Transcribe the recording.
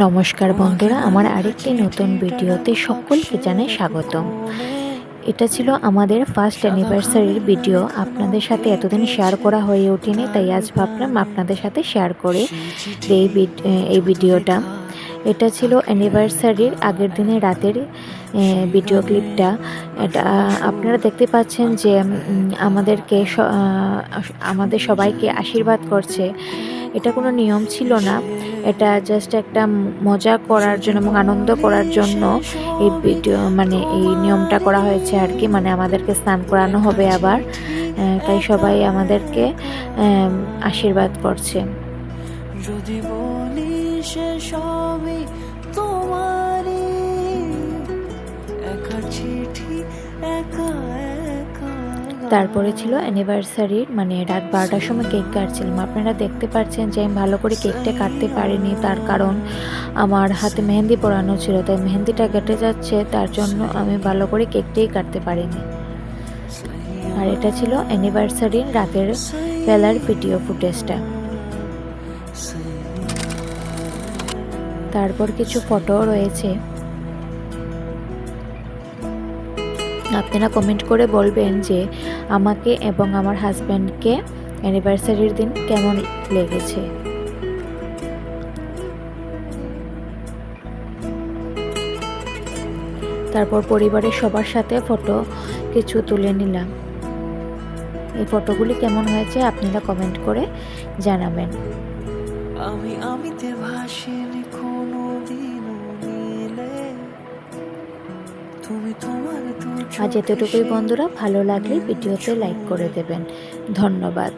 নমস্কার বন্ধুরা, আমার আরেকটি নতুন ভিডিওতে সকলকে জানাই স্বাগতম। এটা ছিল আমাদের ফার্স্ট অ্যানিভার্সারির ভিডিও। আপনাদের সাথে এতদিন শেয়ার করা হয়ে ওঠেনি, তাই আজ ভাবলাম আপনাদের সাথে শেয়ার করে এই ভিডিওটা। এটা ছিল অ্যানিভার্সারির আগের দিনের রাতের ভিডিও ক্লিপটা। এটা আপনারা দেখতে পাচ্ছেন যে আমাদের সবাইকে আশীর্বাদ করছে। এটা কোনো নিয়ম ছিল না, এটা জাস্ট একটা মজা করার জন্য এবং আনন্দ করার জন্য এই নিয়মটা করা হয়েছে আর কি। মানে আমাদেরকে স্নান করানো হবে আবার, তাই সবাই আমাদেরকে আশীর্বাদ করছে। যদি বলি সে সবই তোমারই, একা চিঠি একা একা। তারপরে ছিল অ্যানিভার্সারির রাত 12টার সময় কেক কাটছিলাম। আপনারা দেখতে পাচ্ছেন যে আমি ভালো করে কেকটা কাটতে পারিনি, তার কারণ আমার হাতে মেহেন্দি পরানো ছিল, তাই মেহেন্দিটা কেটে যাচ্ছে, তার জন্য আমি ভালো করে কেকটাই কাটতে পারিনি। আর এটা ছিল অ্যানিভার্সারির রাতের বেলার ভিডিও ফুটেজটা। তারপর কিছু ফটো রয়েছে, আপনারা কমেন্ট করে বলবেন যে আমাকে এবং আমার হাজব্যান্ডকে অ্যানিভার্সারির দিন কেমন লেগেছে। তারপর পরিবারের সবার সাথে ফটো কিছু তুলে নিলাম। এই ফটোগুলি কেমন হয়েছে আপনারা কমেন্ট করে জানাবেন। আজ এতটুকুই বন্ধুরা, ভালো লাগলে ভিডিওতে লাইক করে দেবেন। ধন্যবাদ।